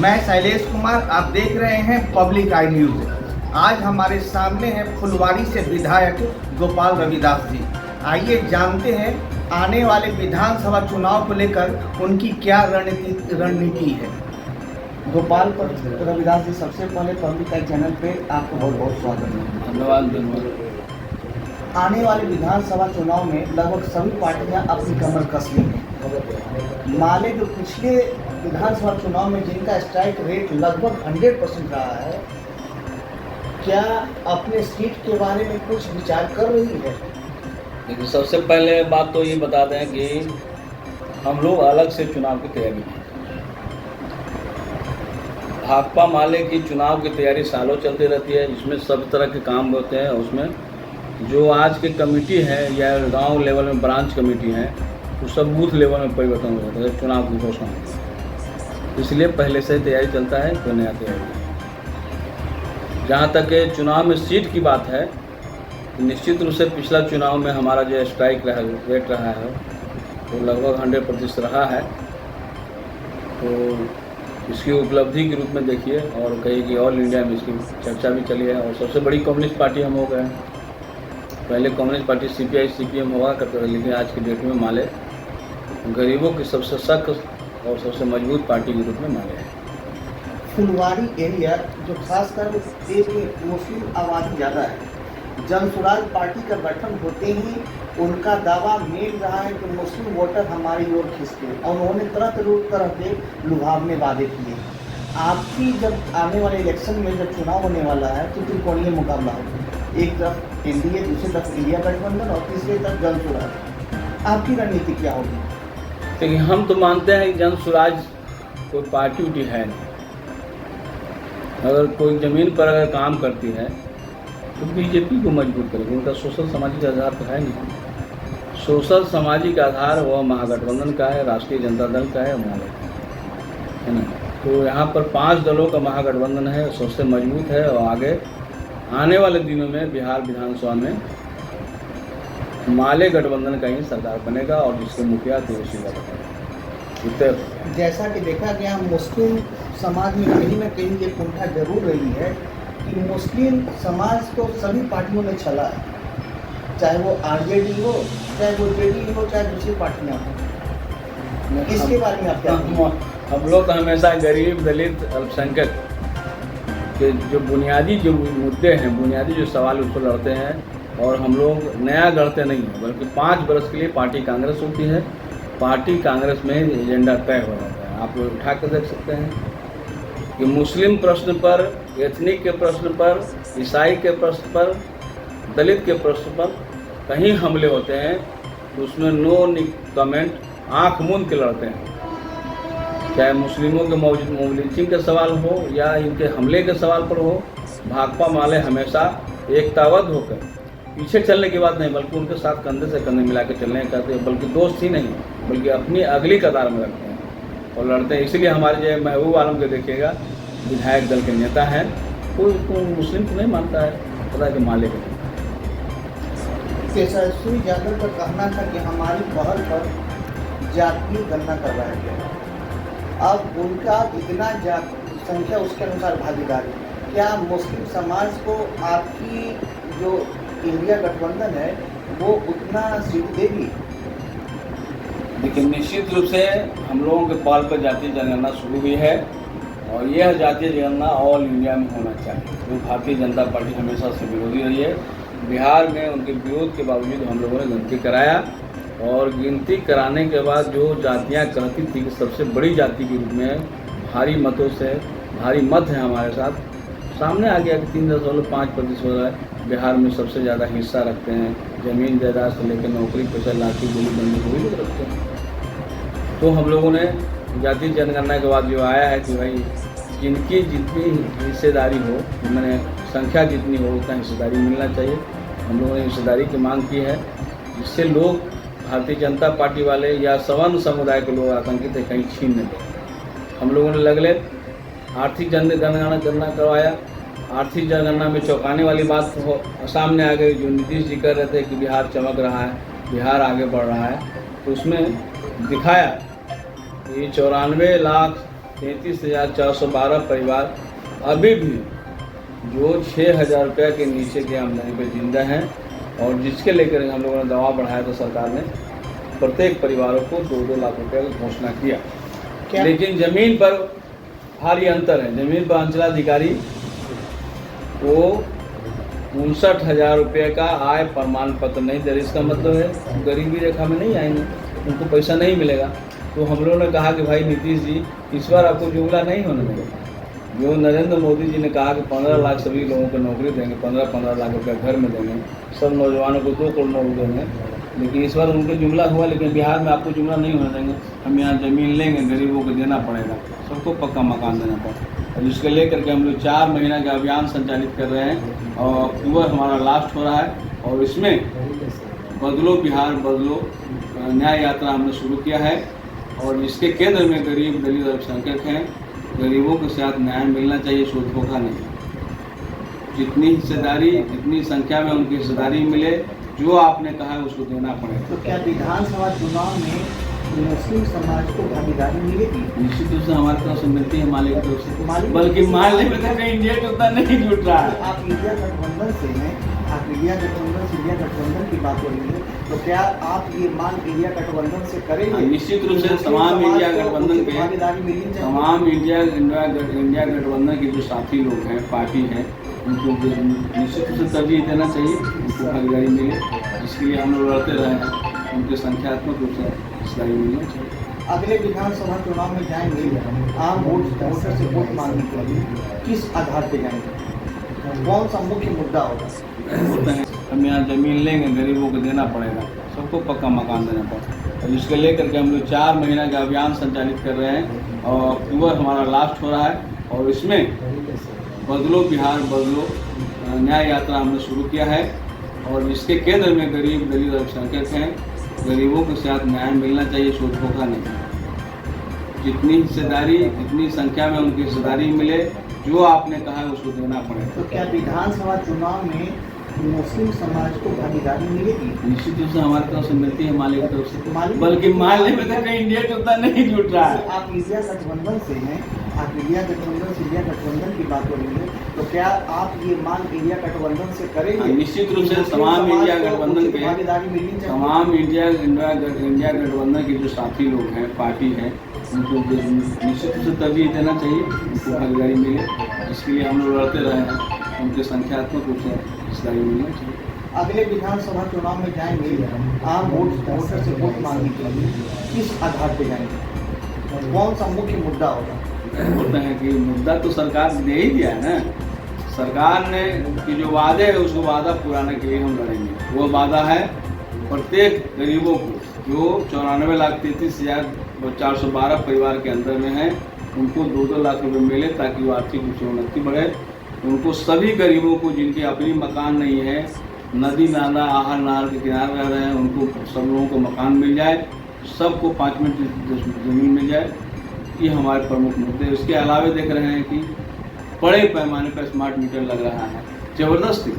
मैं शैलेश कुमार, आप देख रहे हैं पब्लिक आई न्यूज़। आज हमारे सामने हैं फुलवारी से विधायक गोपाल रविदास जी। आइए जानते हैं आने वाले विधानसभा चुनाव को लेकर उनकी क्या रणनीति है। गोपाल रविदास जी, सबसे पहले पब्लिक आई चैनल पे आपको बहुत बहुत स्वागत है। धन्यवाद। आने वाले विधानसभा चुनाव में लगभग सभी पार्टियां अपनी कमर कस ली हैं। माले जो पिछले विधानसभा चुनाव में जिनका स्ट्राइक रेट लगभग 100% रहा है, क्या अपने सीट के बारे में कुछ विचार कर रही है? देखिए, सबसे पहले बात तो ये बता दें कि हम लोग अलग से चुनाव की तैयारी में, भाकपा माले की चुनाव की तैयारी सालों चलती रहती है। इसमें सब तरह के काम होते हैं। उसमें जो आज की कमेटी है या गांव लेवल में ब्रांच कमेटी है, वो सब बूथ लेवल में परिवर्तन हो जाता है चुनाव की घोषणा होती है। इसलिए पहले से तैयारी चलता है, कोई नया तैयारी। जहाँ तक चुनाव में सीट की बात है, निश्चित रूप से पिछला चुनाव में हमारा जो स्ट्राइक रेट रहा है वो लगभग 100% रहा है। तो इसकी उपलब्धि के रूप में देखिए, और कहीं कि ऑल इंडिया में इसकी चर्चा भी चली है। और सबसे बड़ी कम्युनिस्ट पार्टी हम हो गए हैं। पहले कम्युनिस्ट पार्टी CPI CPM हुआ करते थे, लेकिन आज की डेट में माले गरीबों की सबसे सख्त और सबसे मजबूत पार्टी के रूप में माले हैं। फुलवारी एरिया जो खासकर देश में मुस्लिम आबादी ज़्यादा है, जनसुराज पार्टी का गठन होते ही उनका दावा मेन रहा है कि मुस्लिम वोटर हमारी ओर खिसके, और उन्होंने तरह के लुभावने वादे किए। आपकी जब आने वाले इलेक्शन में जब चुनाव होने वाला है तो त्रिकोणीय मुकाबला होगा। एक तरफ NDA, दूसरी तरफ इंडिया गठबंधन और तीसरी तरफ जनसुराज। आपकी रणनीति क्या होगी? देखिए, हम तो मानते हैं कि जनसुराज कोई पार्टी उटी है नहीं। अगर कोई ज़मीन पर अगर काम करती है तो BJP को मजबूत करेगी। उनका सोशल सामाजिक आधार तो है नहीं। सोशल सामाजिक आधार वह महागठबंधन का है, राष्ट्रीय जनता दल का है, माले का है ना। तो यहाँ पर 5 दलों का महागठबंधन है, सबसे मजबूत है। और आगे आने वाले दिनों में बिहार विधानसभा में माले गठबंधन का ही सरकार बनेगा, और जिसके मुखिया तेजस्वी बनेगा। जैसा कि देखा गया, मुस्लिम समाज में कहीं ना कहीं ये कुंठा जरूर रही है कि मुस्लिम समाज को सभी पार्टियों में छला है, चाहे वो RJD हो, चाहे वो JD हो, चाहे दूसरी पार्टियाँ हो। इसके बारे में आप क्या? हम लोग तो हमेशा गरीब, दलित, अल्पसंख्यक के जो बुनियादी जो मुद्दे हैं, बुनियादी जो सवाल उसको लड़ते हैं। और हम लोग नया गढ़ते नहीं हैं, बल्कि 5 वर्ष के लिए पार्टी कांग्रेस होती है। पार्टी कांग्रेस में एजेंडा तय हो जाता है। आप लोग उठा कर देख सकते हैं कि मुस्लिम प्रश्न पर, एथनिक के प्रश्न पर, ईसाई के प्रश्न पर, दलित के प्रश्न पर कहीं हमले होते हैं तो उसमें नो कमेंट, आँख मूंद के लड़ते हैं। चाहे मुस्लिमों के मोबिलिटी के सवाल हो या इनके हमले के सवाल पर हो, भाकपा माले हमेशा एकताबद्ध होकर पीछे चलने की बात नहीं, बल्कि उनके साथ कंधे से कंधे मिला के चलने कहते हैं। बल्कि दोस्त ही नहीं, बल्कि अपनी अगली कतार में रखते हैं और लड़ते हैं। इसीलिए हमारे जो महबूब आलम के देखिएगा, विधायक दल के नेता हैं, कोई मुस्लिम को नहीं मानता है, पता है कि माले के। तेजस्वी यादव का कहना था कि हमारी पहल पर जातीय गणना करवाया गया, अब उनका इतना संख्या उसके अनुसार भागीदारी। क्या मुस्लिम समाज को आपकी जो इंडिया गठबंधन है वो उतना सीट देगी? देखिए, निश्चित रूप से हम लोगों के पहल पर जातीय जनगणना शुरू हुई है, और यह जातीय जनगणना ऑल इंडिया में होना चाहिए। जो भारतीय जनता पार्टी हमेशा से विरोधी रही है। बिहार में उनके विरोध के बावजूद हम लोगों ने गिनती कराया, और गिनती कराने के बाद जो जातियां कहती थी कि सबसे बड़ी जाति के रूप में भारी मतों से, भारी मत है हमारे साथ, सामने आ गया कि 3.5% बिहार में सबसे ज़्यादा हिस्सा रखते हैं। ज़मीन जायदाद से लेकर नौकरी पेशा, लाठी गोली बंदी वही लोग रखते हैं। तो हम लोगों ने जातीय जनगणना के बाद जो आया है कि भाई जिनकी जितनी हिस्सेदारी हो, मैंने संख्या जितनी हो उतना हिस्सेदारी मिलना चाहिए। हम लोगों ने हिस्सेदारी की मांग की है, जिससे लोग, भारतीय जनता पार्टी वाले या सवर्ण समुदाय के लोग आतंकित है कहीं छीन न दें। हम लोगों ने लगले आर्थिक जनगणना करवाया। आर्थिक जनगणना में चौंकाने वाली बात सामने आ गई, जो नीतीश जी कह रहे थे कि बिहार चमक रहा है, बिहार आगे बढ़ रहा है। तो उसमें दिखाया कि 94 लाख 33,412 परिवार अभी भी जो 6,000 रुपये के नीचे की आमदनी पर जिंदा हैं, और जिसके लेकर हम लोगों ने दबाव बढ़ाया तो सरकार ने प्रत्येक परिवारों को 2-2 लाख रुपये की घोषणा किया। लेकिन ज़मीन पर भारी अंतर है। ज़मीन पर अंचलाधिकारी को 59,000 रुपये का आय प्रमाण पत्र नहीं दे रहे। इसका मतलब है गरीबी रेखा में नहीं आएंगे, उनको पैसा नहीं मिलेगा। तो हम लोगों ने कहा कि भाई नीतीश जी, इस बार आपको जुमला नहीं होने देंगे। जो नरेंद्र मोदी जी ने कहा कि 15 लाख सभी लोगों को नौकरी देंगे, 15-15 लाख रुपया घर में देंगे, सब नौजवानों को 2 करोड़ नौकरी देंगे, लेकिन इस बार उनको जुमला हुआ। लेकिन बिहार में आपको जुमला नहीं होने देंगे। हम यहाँ ज़मीन लेंगे, गरीबों को देना पड़ेगा, सबको पक्का मकान देना पड़ेगा। और जिसके लेकर के हम लोग 4 महीना का अभियान संचालित कर रहे हैं, और अक्टूबर हमारा लास्ट हो रहा है। और इसमें बदलो बिहार बदलो न्याय यात्रा हमने शुरू किया है, और इसके केंद्र में गरीब, दलित, अल्पसंख्यक हैं। गरीबों के साथ न्याय मिलना चाहिए, शोध धोखा नहीं। जितनी हिस्सेदारी, जितनी संख्या में उनकी हिस्सेदारी मिले, जो आपने कहा है उसको देना पड़ेगा। तो क्या विधानसभा चुनाव में मुस्लिम समाज को भागीदारी मिलेगी? निश्चित रूप से हमारे तरफ से मिलती है, माले की तरफ से, बल्कि माले में तो कहीं इंडिया उतना नहीं जुट रहा है। आप इंडिया गठबंधन से हैं, आप इंडिया गठबंधन की बात हो रही है, तो क्या आप ये मांग इंडिया गठबंधन से करेंगे? निश्चित रूप से तमाम इंडिया गठबंधन के भागीदारी मिलनी चाहिए। तमाम इंडिया गठबंधन के जो साथी लोग हैं, पार्टी हैं, उनको निश्चित रूप से तरजीह देना चाहिए, उनको भागीदारी मिले। इसके लिए हम लोग लड़ते रहे हैं, उनके संख्यात्मक रूप से हिस्सेदारी मिलनी चाहिए। अगले विधानसभा चुनाव में जाएंगे, आम वोटर से वोट मांगने के लिए किस आधार पे जाएंगे? कौन सा मुख्य मुद्दा होगा? होता है हम यहाँ ज़मीन लेंगे, गरीबों को देना पड़ेगा, सबको पक्का मकान देना पड़ेगा। और जिसके लेकर के हम लोग 4 महीना का अभियान संचालित कर रहे हैं, और अक्टूबर हमारा लास्ट हो रहा है। और इसमें बदलो बिहार बदलो न्याय यात्रा हमने शुरू किया है, और इसके केंद्र में गरीब, दलित, अल्पसंख्यक हैं। गरीबों के साथ न्याय मिलना चाहिए, शोध धोखा नहीं। जितनी हिस्सेदारी, जितनी संख्या में उनकी हिस्सेदारी मिले, जो आपने कहा है उसको देना पड़ेगा। तो क्या विधानसभा चुनाव में मुस्लिम समाज को भागीदारी मिलेगी? निश्चित रूप से हमारे तरफ से मिलती है, माले की तरफ से, बल्कि माले में तो कहीं इंडिया उतना नहीं जुट रहा है। आप इंडिया गठबंधन से हैं, आप इंडिया गठबंधन की बात हो रही है, तो क्या आप ये मांग इंडिया गठबंधन से करेंगे? निश्चित रूप से तमाम इंडिया गठबंधन के भागीदारी मिलनी चाहिए। तमाम इंडिया गठबंधन के जो साथी लोग हैं, पार्टी हैं, उनको निश्चित रूप से तरजीह देना चाहिए, उनको भागीदारी मिले। इसके लिए हम लोग लड़ते रहे हैं, उनके संख्यात्मक रूप से हिस्सेदारी मिलना चाहिए। अगले विधानसभा चुनाव में जाएंगे, आम वोटर से वोट मांगने के लिए किस आधार पे जाएंगे? कौन सा मुख्य मुद्दा होगा? होता है कि मुद्दा तो सरकार ने दे ही दिया है ना। सरकार ने कि जो वादे है उसको वादा पुराने के लिए हम लड़ेंगे। वो वादा है प्रत्येक गरीबों को, जो 94,33,412 परिवार के अंदर में है, उनको 2-2 लाख रुपये मिले, ताकि वो आर्थिक रूप से उन्नति बढ़े। उनको सभी गरीबों को जिनकी अपनी मकान नहीं है, नदी नाला आहर नहर के किनारे रह रहे हैं, उनको सब लोगों को मकान मिल जाए, सबको 5 मिनट ज़मीन मिल जाए। ये हमारे प्रमुख मुद्दे। इसके अलावे देख रहे हैं कि बड़े पैमाने पर स्मार्ट मीटर लग रहा है, ज़बरदस्ती,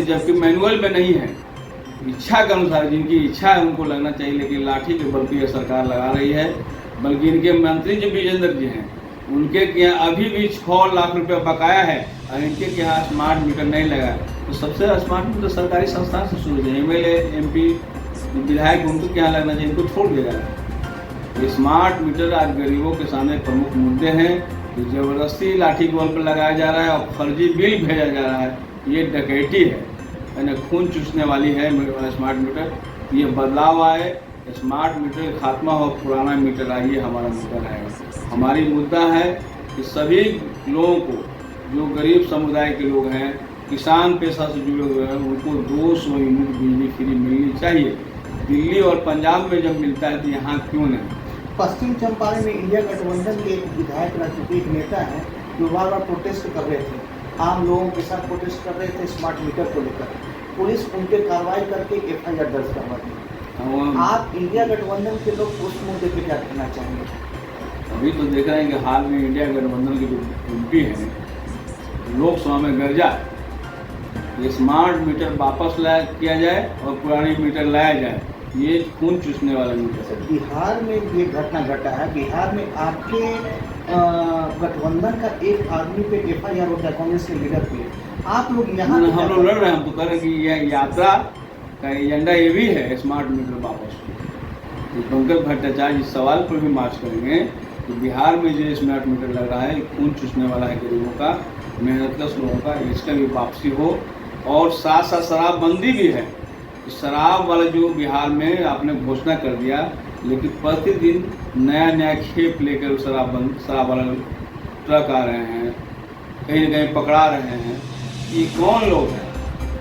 जबकि मैनुअल में नहीं है। इच्छा के अनुसार, जिनकी इच्छा है उनको लगना चाहिए, लेकिन लाठी के बल पर सरकार लगा रही है। बल्कि इनके मंत्री जो विजेंद्र जी हैं, उनके यहाँ अभी भी 6 लाख रुपये बकाया है, और इनके यहाँ स्मार्ट मीटर नहीं लगा। तो सबसे स्मार्ट मीटर सरकारी संस्थान से शुरू है। MLA, MP, विधायक, उनको क्या लगना चाहिए, इनको छोड़ देगा। स्मार्ट मीटर आज गरीबों के सामने प्रमुख मुद्दे हैं कि ज़बरदस्ती लाठी के बल पर लगाया जा रहा है और फर्जी बिल भेजा जा रहा है। ये डकैती है, यानी खून चूसने वाली है स्मार्ट मीटर। ये बदलाव आए, स्मार्ट मीटर खात्मा हो, पुराना मीटर आइए, हमारा मुद्दा रहेगा। हमारी मुद्दा है कि सभी लोगों को, जो गरीब समुदाय के लोग हैं, किसान पेशा से जुड़े हुए हैं, उनको 200 यूनिट बिजली फ्री मिलनी चाहिए। दिल्ली और पंजाब में जब मिलता है तो यहाँ क्यों नहीं? पश्चिम चंपारण में इंडिया गठबंधन के एक विधायक रह चुके एक नेता हैं, जो बार प्रोटेस्ट कर रहे थे, आम लोगों के साथ प्रोटेस्ट कर रहे थे स्मार्ट मीटर को लेकर। पुलिस उन पर कार्रवाई करके FIR दर्ज करवा दी। आप इंडिया गठबंधन के लोग उस मुद्दे पे क्या कहना चाहेंगे? अभी तो देख रहे हैं कि हाल में इंडिया गठबंधन के जो MP हैं, लोकसभा में गर्जा ये स्मार्ट मीटर वापस किया जाए और पुरानी मीटर लाया जाए। ये खून चूसने वाला मीटर है। बिहार में ये घटना घटा है। बिहार में आपके गठबंधन का एक आदमी पे FIR होता है, कांग्रेस के लीडर पे। आप लोग यहाँ हम लोग लड़ रहे हैं, हम तो कह रहे हैं कि यह यात्रा का एजेंडा ये भी है स्मार्ट मीटर वापस। तो पंकज भट्टाचार्य इस सवाल पर भी मार्च करेंगे कि बिहार में जो स्मार्ट मीटर लग रहा है खून चूसने वाला है गरीबों का, मेहनतकश लोगों का, इसका भी वापसी हो। और साथ साथ शराबबंदी भी है। शराब वाला जो बिहार में आपने घोषणा कर दिया, लेकिन प्रतिदिन नया नया खेप लेकर शराब वाला ट्रक आ रहे हैं, कहीं न कहीं पकड़ा रहे हैं। ये कौन लोग हैं?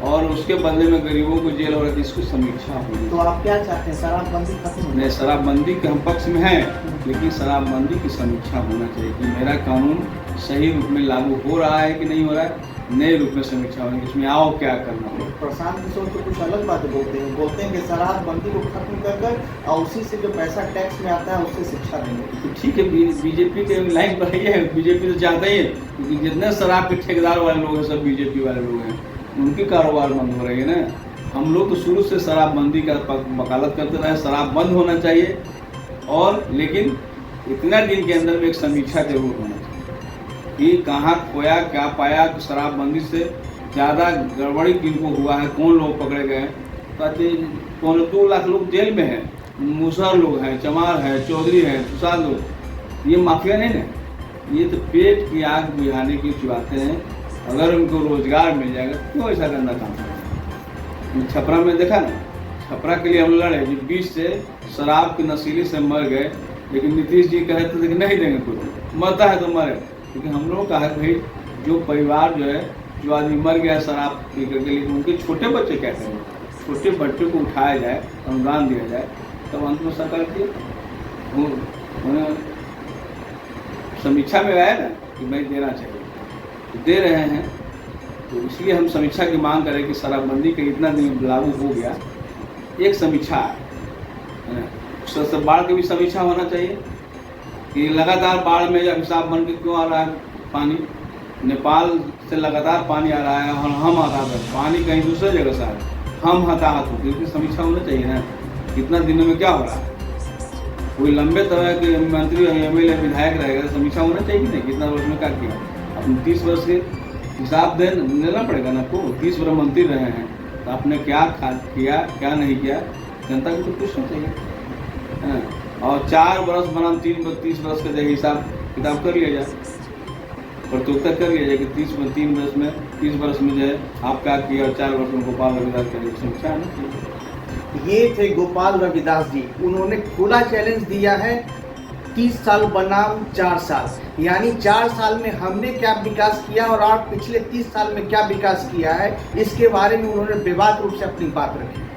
और उसके बदले में गरीबों को जेल हो रही है, इसको समीक्षा होगी। तो आप क्या चाहते हैं, शराबबंदी खत्म हो? नहीं, शराबबंदी के हम पक्ष में हैं, लेकिन शराबबंदी की समीक्षा होना चाहिए कि मेरा कानून सही रूप में लागू हो रहा है कि नहीं हो रहा है। नए रूप में समीक्षा होगी, इसमें आओ क्या करना हो। प्रशांत किशोर तो कुछ अलग बात बोलते हैं कि शराबबंदी को खत्म कर और उसी से जो पैसा टैक्स में आता है उससे शिक्षा देंगे। तो ठीक है, बीजेपी के लाइन पर ही है। बीजेपी तो चाहता ही है, क्योंकि जितने शराब के ठेकेदार वाले लोग हैं सब बीजेपी वाले लोग हैं, उनके कारोबार बंद हो रही है ना। हम लोग तो शुरू से शराबबंदी का वकालत करते रहे, शराब बंद होना चाहिए। और लेकिन इतना दिन के अंदर में एक समीक्षा जरूर होना चाहिए कि कहाँ खोया, क्या पाया, शराबबंदी से ज़्यादा गड़बड़ी किनको हुआ है, कौन लोग पकड़े गए। ताकि 2 लाख लोग जेल में हैं, मुसहर लोग हैं, चमार है, चौधरी है, सुशांत लोग, ये माफिया नहीं ना। ये तो पेट की आग बुझाने की बातें हैं। अगर उनको रोजगार मिल जाएगा क्यों ऐसा गंदा काम करें। छपरा में देखा ना, छपरा के लिए हम लड़े जो 20 से शराब की नशीली से मर गए, लेकिन नीतीश जी कहे थे कि नहीं देंगे, कुछ मरता है तो मरे। लेकिन हम लोग कहा भाई जो परिवार जो है, जो आदमी मर गया शराब पी करके, लेकिन उनके छोटे बच्चे क्या करें, छोटे बच्चों को उठाया जाए, अनुदान दिया जाए, तब अंत में सरकार की उन्हें समीक्षा में आया ना कि भाई देना चाहिए, तो दे रहे हैं। तो इसलिए हम समीक्षा की मांग करें कि शराबबंदी का इतना दिन लागू हो गया, एक समीक्षा है ना। उससे बाढ़ की भी समीक्षा होना चाहिए कि लगातार बाढ़ में अभिशाप बन के क्यों आ रहा है पानी। नेपाल से लगातार पानी आ रहा है और हम हताहत है, पानी कहीं दूसरे जगह से आ रहा है, हम हताहत होते हैं। इसकी समीक्षा होना चाहिए ना, कितना दिनों में क्या हो रहा है। कोई लंबे तरह के मंत्री MLA विधायक रहेगा, समीक्षा होना चाहिए कि नहीं, कितना वर्ष में क्या किया। अपने 30 वर्ष के हिसाब देना पड़ेगा ना आपको। 30 वर्ष मंत्री रहे हैं, तो आपने क्या किया, क्या नहीं किया, जनता को तो पूछना चाहिए। और 4 वर्ष बनाम 30 वर्ष का जो हिसाब किताब कर लिया जाए, प्रतियोगिता कर लिया जाए कि 30 वर्ष में जो है आप क्या किया, और 4 वर्ष में गोपाल रविदास का समीक्षा है ना। ये थे गोपाल रविदास जी। उन्होंने खुला चैलेंज दिया है 30 साल बनाम 4 साल, यानी 4 साल में हमने क्या विकास किया और आप पिछले 30 साल में क्या विकास किया है, इसके बारे में उन्होंने बेबाक रूप से अपनी बात रखी।